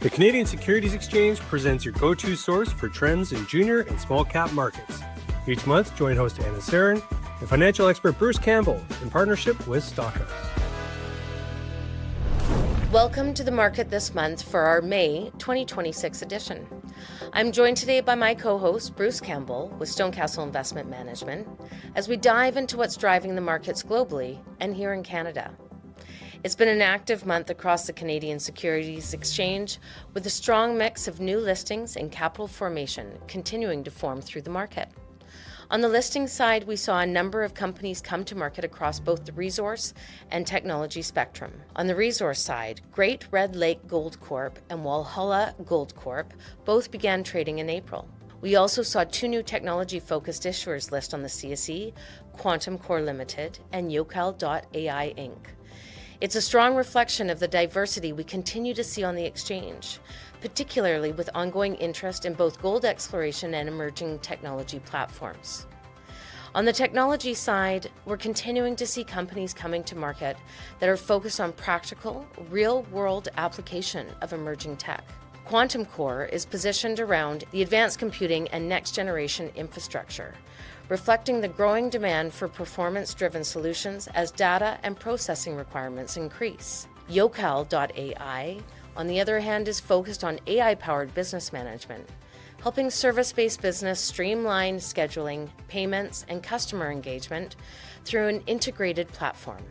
The Canadian Securities Exchange presents your go-to source for trends in junior and small cap markets. Each month, join host Anna Serin and financial expert Bruce Campbell in partnership with Stockhouse. Welcome to the market this month for our May 2026 edition. I'm joined today by my co-host Bruce Campbell with StoneCastle Investment Management as we dive into what's driving the markets globally and here in Canada. It's been an active month across the Canadian Securities Exchange with a strong mix of new listings and capital formation continuing to form through the market. On the listing side, we saw a number of companies come to market across both the resource and technology spectrum. On the resource side, Great Red Lake Gold Corp and Valhalla Gold Corp both began trading in April. We also saw two new technology-focused issuers list on the CSE, Quantum Core Limited and Yocal.ai Inc. It's a strong reflection of the diversity we continue to see on the exchange, particularly with ongoing interest in both gold exploration and emerging technology platforms. On the technology side, we're continuing to see companies coming to market that are focused on practical, real-world application of emerging tech. Quantum Core is positioned around the advanced computing and next-generation infrastructure, reflecting the growing demand for performance-driven solutions as data and processing requirements increase. Yocal.ai, on the other hand, is focused on AI-powered business management, helping service-based business streamline scheduling, payments, and customer engagement through an integrated platform.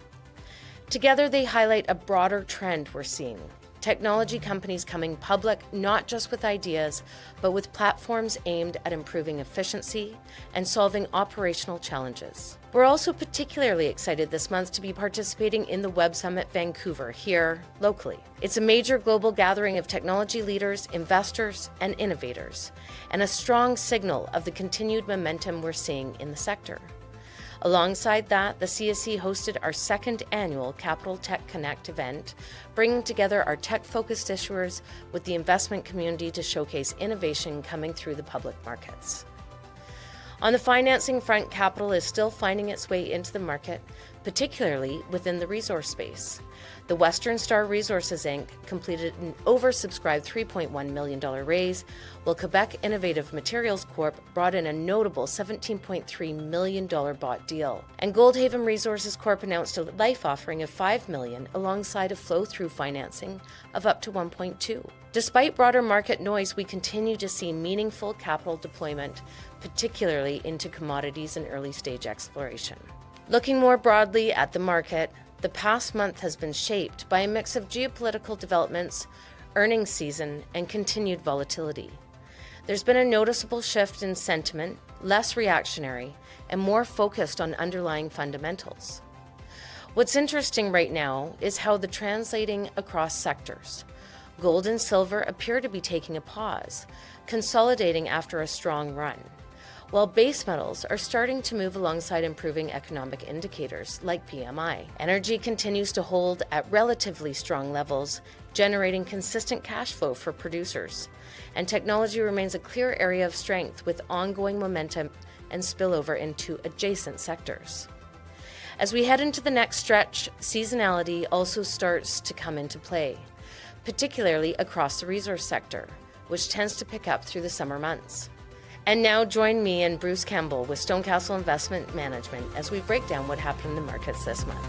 Together, they highlight a broader trend we're seeing. Technology companies coming public not just with ideas, but with platforms aimed at improving efficiency and solving operational challenges. We're also particularly excited this month to be participating in the Web Summit Vancouver here locally. It's a major global gathering of technology leaders, investors, and innovators, and a strong signal of the continued momentum we're seeing in the sector. Alongside that, the CSE hosted our second annual Capital Tech Connect event, bringing together our tech-focused issuers with the investment community to showcase innovation coming through the public markets. On the financing front, capital is still finding its way into the market, particularly within the resource space. The Western Star Resources Inc. completed an oversubscribed $3.1 million raise, while Quebec Innovative Materials Corp. Brought in a notable $17.3 million bought deal. And Goldhaven Resources Corp. Announced a life offering of $5 million alongside a flow-through financing of up to $1.2. Despite broader market noise, we continue to see meaningful capital deployment, particularly into commodities and early-stage exploration. Looking more broadly at the market, the past month has been shaped by a mix of geopolitical developments, earnings season, and continued volatility. There's been a noticeable shift in sentiment, less reactionary, and more focused on underlying fundamentals. What's interesting right now is how the translating across sectors. Gold and silver appear to be taking a pause, consolidating after a strong run, while base metals are starting to move alongside improving economic indicators like PMI. Energy continues to hold at relatively strong levels, generating consistent cash flow for producers, and technology remains a clear area of strength with ongoing momentum and spillover into adjacent sectors. As we head into the next stretch, seasonality also starts to come into play, particularly across the resource sector, which tends to pick up through the summer months. And now join me and Bruce Campbell with StoneCastle Investment Management as we break down what happened in the markets this month.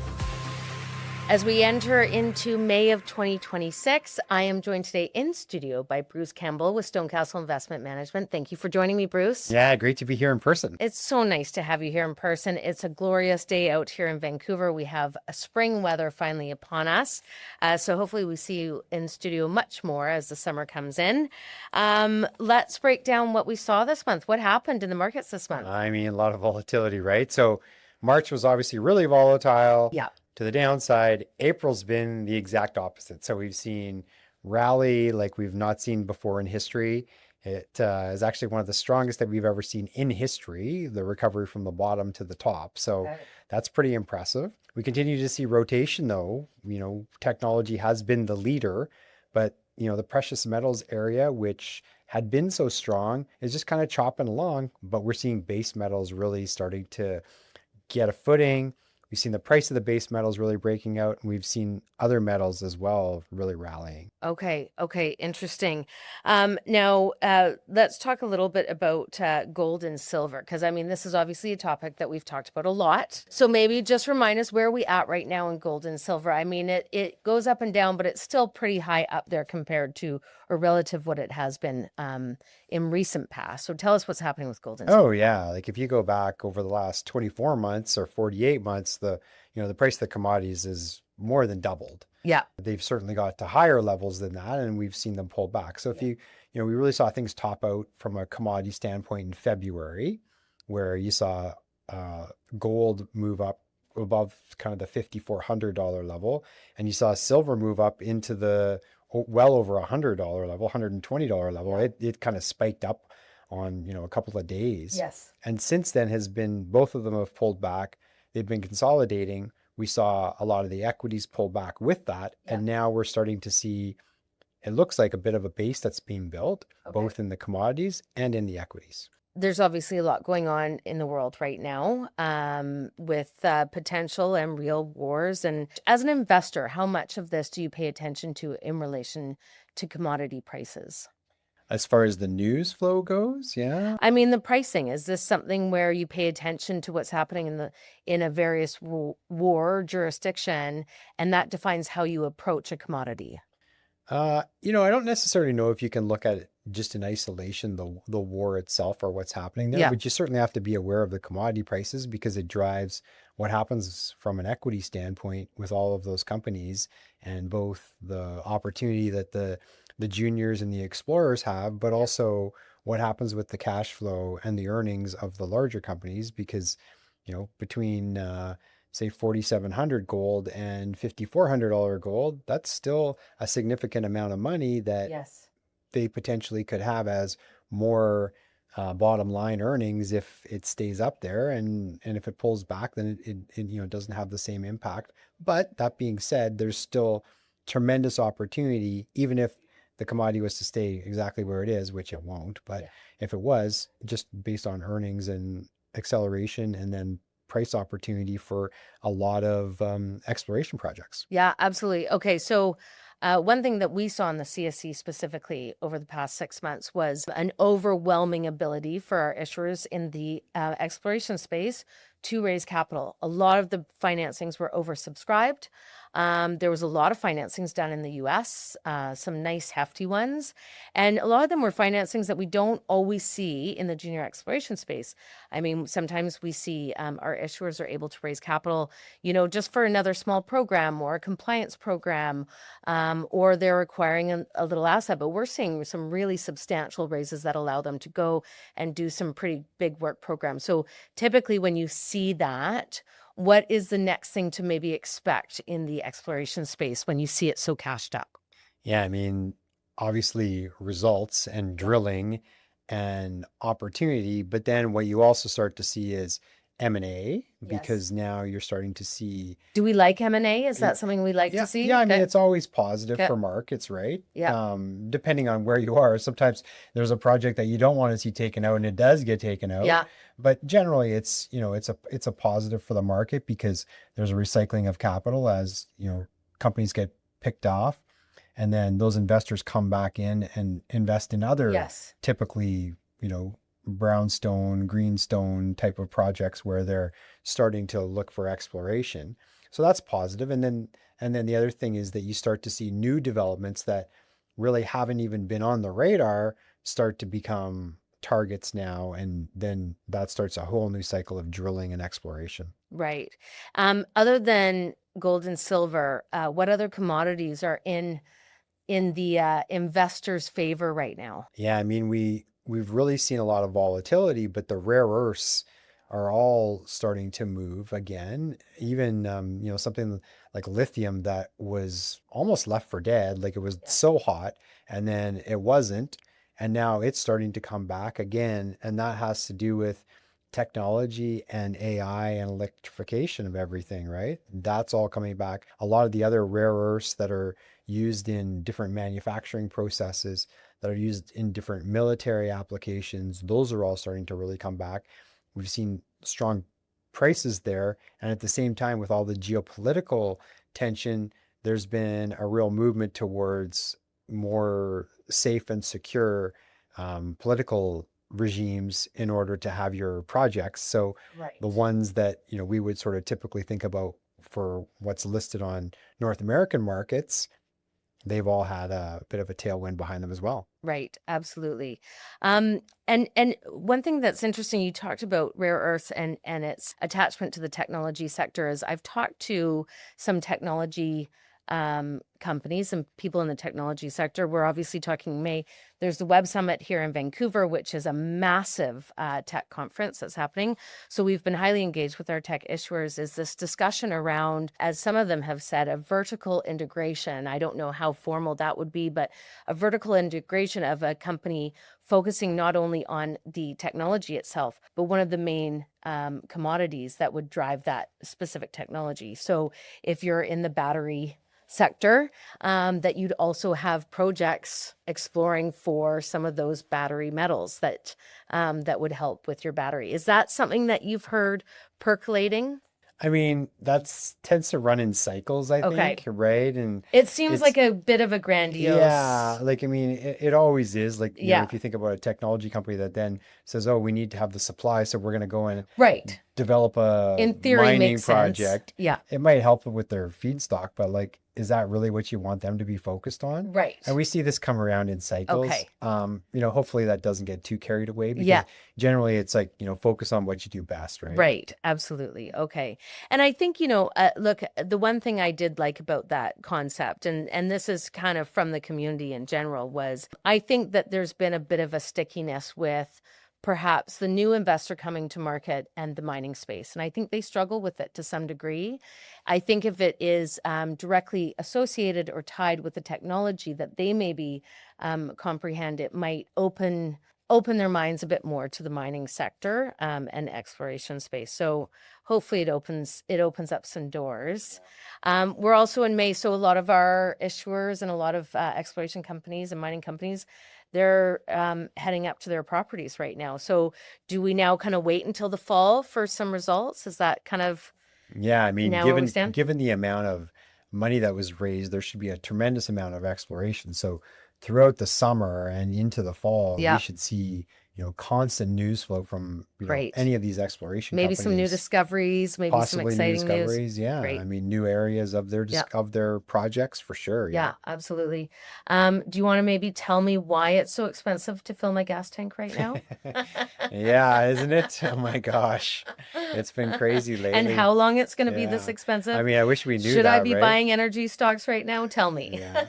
As we enter into May of 2026, I am joined today in studio by Bruce Campbell with StoneCastle Investment Management. Thank you for joining me, Bruce. Yeah, great to be here in person. It's so nice to have you here in person. It's a glorious day out here in Vancouver. We have a spring weather finally upon us. So hopefully we see you in studio much more as the summer comes in. Let's break down what we saw this month. What happened in the markets this month? I mean, a lot of volatility, right? So March was obviously really volatile. Yeah. To the downside, April's been the exact opposite. So we've seen rally like we've not seen before in history. It is actually one of the strongest that we've ever seen in history, the recovery from the bottom to the top. So that's pretty impressive. We continue to see rotation though. Technology has been the leader, but the precious metals area, which had been so strong, is just kind of chopping along, but we're seeing base metals really starting to get a footing. we've seen the price of the base metals really breaking out, and we've seen other metals as well really rallying. Okay. Okay. Interesting. Now, let's talk a little bit about gold and silver, because I mean, this is obviously a topic that we've talked about a lot. So maybe just remind us where we at right now in gold and silver. I mean, it goes up and down, but it's still pretty high up there compared to or relative what it has been in recent past. So tell us what's happening with gold and silver. Oh yeah, like if you go back over the last 24 months or 48 months, the price of the commodities is more than doubled. Yeah. They've certainly got to higher levels than that, and we've seen them pull back. So if we really saw things top out from a commodity standpoint in February, where you saw gold move up above kind of the $5,400 level, and you saw silver move up into the well over $100 level, $120 level. It kind of spiked up on a couple of days. Yes. And since then both of them have pulled back. They've been consolidating. We saw a lot of the equities pull back with that. Yeah. And now we're starting to see, it looks like a bit of a base that's being built, both in the commodities and in the equities. There's obviously a lot going on in the world right now with potential and real wars. And as an investor, how much of this do you pay attention to in relation to commodity prices? As far as the news flow goes, yeah. I mean, the pricing, is this something where you pay attention to what's happening in a various war jurisdiction, and that defines how you approach a commodity? I don't necessarily know if you can look at it just in isolation, the war itself or what's happening there, but you certainly have to be aware of the commodity prices because it drives what happens from an equity standpoint with all of those companies, and both the opportunity that the juniors and the explorers have, but also what happens with the cash flow and the earnings of the larger companies, because between say 4,700 gold and $5,400 gold, that's still a significant amount of money that they potentially could have as more bottom line earnings if it stays up there, and if it pulls back, then it doesn't have the same impact. But that being said, there's still tremendous opportunity, even if the commodity was to stay exactly where it is, which it won't. But if it was, just based on earnings and acceleration, and then price opportunity for a lot of exploration projects. Yeah, absolutely. Okay, so one thing that we saw in the CSE specifically over the past 6 months was an overwhelming ability for our issuers in the exploration space to raise capital. A lot of the financings were oversubscribed. There was a lot of financings done in the US, some nice hefty ones. And a lot of them were financings that we don't always see in the junior exploration space. I mean, sometimes we see our issuers are able to raise capital, just for another small program or a compliance program, or they're acquiring a little asset. But we're seeing some really substantial raises that allow them to go and do some pretty big work programs. So typically when you see that, what is the next thing to maybe expect in the exploration space when you see it so cashed up? Yeah, I mean, obviously results and drilling and opportunity, but then what you also start to see is M&A, because now you're starting to see. Do we like M&A? Is that something we like to see? Yeah, I mean, it's always positive for markets, right? Yeah. Depending on where you are. Sometimes there's a project that you don't want to see taken out and it does get taken out. Yeah. But generally it's a positive for the market, because there's a recycling of capital as, companies get picked off, and then those investors come back in and invest in other typically, brownstone, greenstone type of projects where they're starting to look for exploration. So that's positive. And then the other thing is that you start to see new developments that really haven't even been on the radar start to become targets now, and then that starts a whole new cycle of drilling and exploration. Right. Other than gold and silver, what other commodities are in the investors' favor right now? Yeah, I mean, we've really seen a lot of volatility, but the rare earths are all starting to move again. Even something like lithium that was almost left for dead, like it was so hot, and then it wasn't, and now it's starting to come back again, and that has to do with technology and AI and electrification of everything, right? That's all coming back. A lot of the other rare earths that are used in different manufacturing processes, that are used in different military applications, those are all starting to really come back. We've seen strong prices there. And at the same time, with all the geopolitical tension, there's been a real movement towards more safe and secure political regimes in order to have your projects. So Right. the ones that, we would sort of typically think about for what's listed on North American markets, they've all had a bit of a tailwind behind them as well. Right, absolutely. And one thing that's interesting, you talked about rare earths and its attachment to the technology sector. Is I've talked to some technology companies and people in the technology sector. We're obviously talking May. There's the Web Summit here in Vancouver, which is a massive tech conference that's happening. So we've been highly engaged with our tech issuers. Is this discussion around, as some of them have said, a vertical integration? I don't know how formal that would be, but a vertical integration of a company focusing not only on the technology itself, but one of the main commodities that would drive that specific technology. So if you're in the battery sector, that you'd also have projects exploring for some of those battery metals that that would help with your battery. Is that something that you've heard percolating? I mean, that's tends to run in cycles, I Okay. think, right? And It seems it's like a bit of a grandiose. yeah, like I mean, it always is. Like, Yeah. if you think about a technology company that then says, "Oh, we need to have the supply, so we're going to go and Right. develop a In theory, mining makes sense. project." Yeah. It might help with their feedstock, but like, is that really what you want them to be focused on? Right. And we see this come around in cycles. Okay. Hopefully that doesn't get too carried away because Yeah. generally it's like, focus on what you do best, right? Right. Absolutely. Okay. And I think, look, the one thing I did like about that concept, and this is kind of from the community in general, was I think that there's been a bit of a stickiness with perhaps the new investor coming to market and the mining space. And I think they struggle with it to some degree. I think if it is directly associated or tied with the technology that they maybe comprehend, it might open their minds a bit more to the mining sector and exploration space. So hopefully it opens up some doors. We're also in May, so a lot of our issuers and a lot of exploration companies and mining companies, they're heading up to their properties right now. So do we now kind of wait until the fall for some results? Is that kind of Yeah, I mean, now where we stand? given the amount of money that was raised, there should be a tremendous amount of exploration. So throughout the summer and into the fall, Yeah. we should see, constant news flow from, Great. any of these exploration Maybe some new companies, discoveries, maybe some possibly new exciting news. discoveries. Yeah, Great. I mean, new areas of their Yeah. of their projects for sure. Yeah, absolutely. Do you want to maybe tell me why it's so expensive to fill my gas tank right now? Yeah, isn't it? Oh my gosh, it's been crazy lately. And how long it's going to be this Yeah. expensive? I mean, I wish we knew Should I that, be right? buying energy stocks right now? Tell me. Yeah.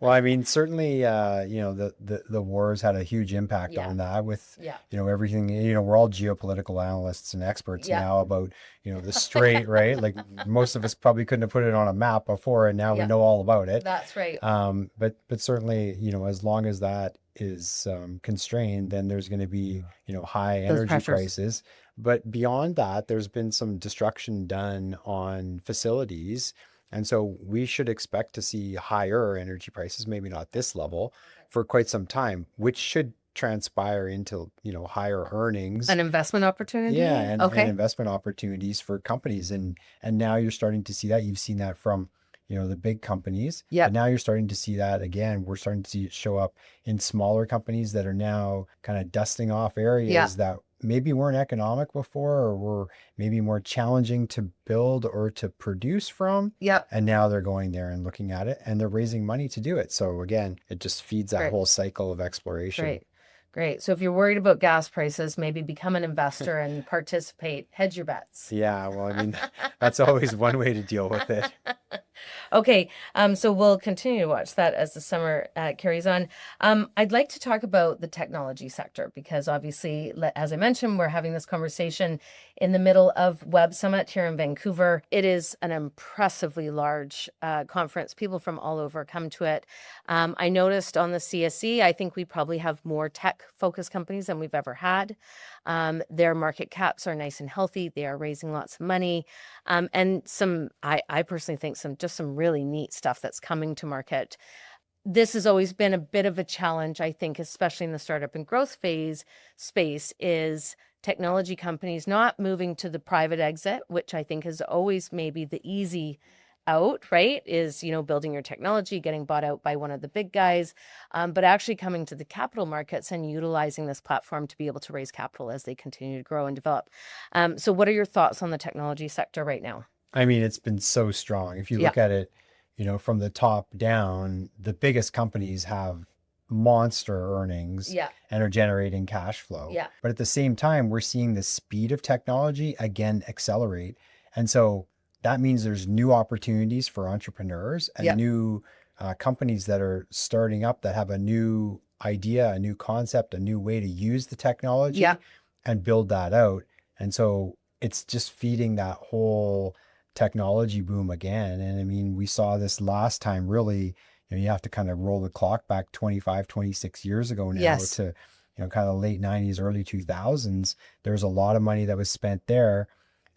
Well, I mean, certainly, the wars had a huge impact Yeah. on that with, Yeah. everything, we're all geopolitical analysts and experts Yeah. now about, the strait, right? Like most of us probably couldn't have put it on a map before, and now Yeah. we know all about it. That's right. But certainly, as long as that is constrained, then there's going to be, high Those energy pressures. prices. But beyond that, there's been some destruction done on facilities. And so we should expect to see higher energy prices, maybe not this level, for quite some time, which should transpire into, higher earnings. An investment opportunity? Yeah, and Okay. investment opportunities for companies. And now you're starting to see that. You've seen that from, the big companies. Yep. But now you're starting to see that again. We're starting to see it show up in smaller companies that are now kind of dusting off areas Yeah. that maybe weren't economic before or were maybe more challenging to build or to produce from. Yep. And now they're going there and looking at it and they're raising money to do it. So again, it just feeds that Great. whole cycle of exploration. Great. Great. So if you're worried about gas prices, maybe become an investor and participate. Hedge your bets. Yeah, well, I mean, that's always one way to deal with it. Okay, so we'll continue to watch that as the summer carries on. I'd like to talk about the technology sector because obviously, as I mentioned, we're having this conversation in the middle of Web Summit here in Vancouver. It is an impressively large conference. People from all over come to it. I noticed on the CSE, I think we probably have more tech-focused companies than we've ever had. Their market caps are nice and healthy. They are raising lots of money. And I personally think some really neat stuff that's coming to market. This has always been a bit of a challenge, I think, especially in the startup and growth phase space, is technology companies not moving to the private exit, which I think is always maybe the easy out, right? Is, building your technology, getting bought out by one of the big guys, but actually coming to the capital markets and utilizing this platform to be able to raise capital as they continue to grow and develop. So what are your thoughts on the technology sector right now? I mean, it's been so strong. If you look at it, from the top down, the biggest companies have monster earnings and are generating cash flow. Yeah. But at the same time, we're seeing the speed of technology again accelerate. And so that means there's new opportunities for entrepreneurs and new companies that are starting up that have a new idea, a new concept, a new way to use the technology and build that out. And so it's just feeding that whole technology boom again. And I mean, we saw this last time really, you have to kind of roll the clock back 25, 26 years ago now to, kind of late 90s, early 2000s. There's a lot of money that was spent there.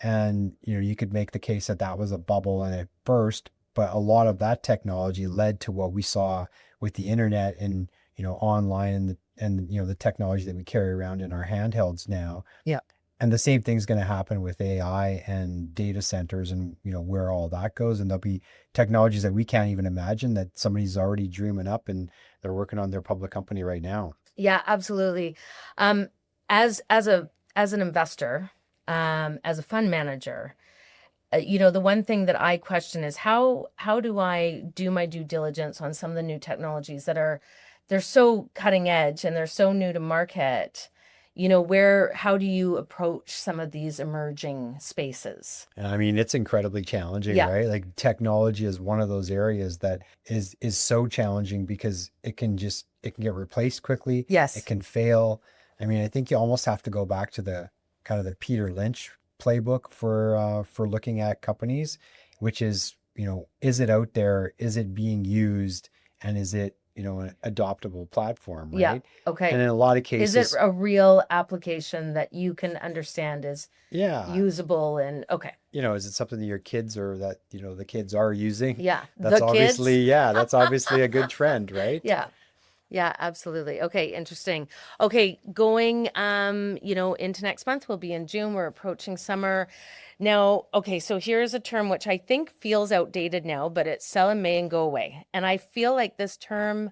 And, you could make the case that that was a bubble and it burst, but a lot of that technology led to what we saw with the internet and, online and the technology that we carry around in our handhelds now. Yeah. And the same thing's going to happen with AI and data centers and, where all that goes. And there'll be technologies that we can't even imagine that somebody's already dreaming up and they're working on their public company right now. Yeah, absolutely. As an investor, as a fund manager, the one thing that I question is how do I do my due diligence on some of the new technologies they're so cutting edge and they're so new to market? How do you approach some of these emerging spaces? I mean, it's incredibly challenging, right? Like technology is one of those areas that is so challenging because it can get replaced quickly. Yes. It can fail. I mean, I think you almost have to go back to the kind of the Peter Lynch playbook for looking at companies, which is, is it out there? Is it being used? And is it, an adoptable platform, right? Yeah. Okay. And in a lot of cases, is it a real application that you can understand is usable and okay? Is it something that your kids or that, the kids are using? Yeah. That's obviously, that's obviously a good trend, right? Yeah. Yeah, absolutely. Okay, interesting. Okay, going, into next month, we'll be in June. We're approaching summer. Now, okay, so here's a term which I think feels outdated now, but it's sell in May and go away. And I feel like this term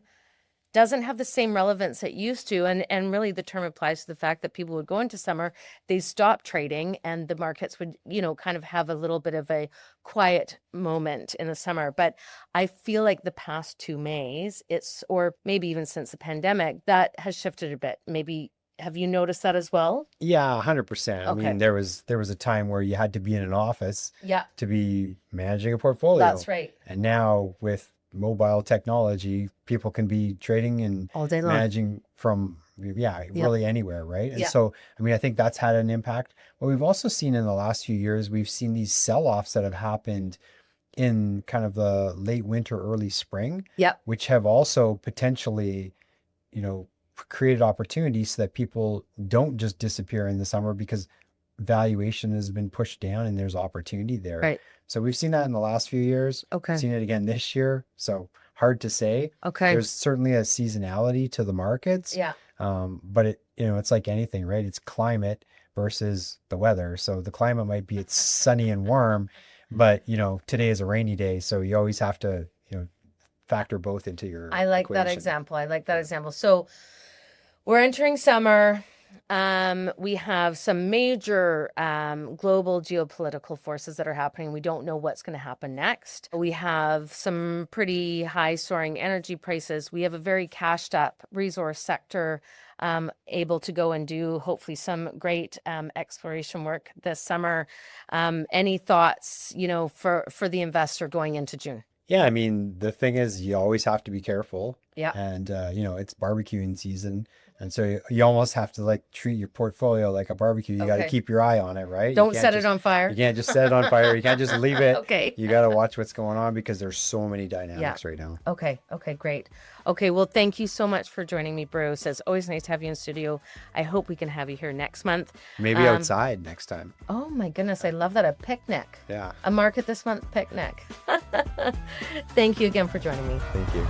doesn't have the same relevance it used to. And really the term applies to the fact that people would go into summer, they stop trading and the markets would, kind of have a little bit of a quiet moment in the summer. But I feel like the past 2 Mays, or maybe even since the pandemic, that has shifted a bit. Maybe have you noticed that as well? Yeah, 100%. I mean, there was a time where you had to be in an office to be managing a portfolio. That's right. And now with mobile technology, people can be trading and all day long, managing from really anywhere, right? And so, I mean, I think that's had an impact. But we've also seen in the last few years, we've seen these sell-offs that have happened in kind of the late winter, early spring, which have also potentially, created opportunities so that people don't just disappear in the summer because valuation has been pushed down and there's opportunity there. Right. So we've seen that in the last few years. Okay. Seen it again this year. So hard to say. Okay. There's certainly a seasonality to the markets. Yeah. But it's like anything, right? It's climate versus the weather. So the climate might be it's sunny and warm, but today is a rainy day. So you always have to, factor both into your equation. That example. So we're entering summer. We have some major global geopolitical forces that are happening. We don't know what's going to happen next. We have some pretty high soaring energy prices. We have a very cashed up resource sector able to go and do hopefully some great exploration work this summer. Any thoughts, for the investor going into June? Yeah, I mean, the thing is you always have to be careful. Yeah. And, it's barbecuing season. And so you almost have to treat your portfolio like a barbecue. You got to keep your eye on it, right? Don't set it on fire. You can't just set it on fire. You can't just leave it. Okay. You got to watch what's going on because there's so many dynamics right now. Okay, great. Okay, well, thank you so much for joining me, Bruce. It's always nice to have you in studio. I hope we can have you here next month. Maybe outside next time. Oh my goodness, I love that. A picnic. Yeah. A market this month picnic. Thank you again for joining me. Thank you.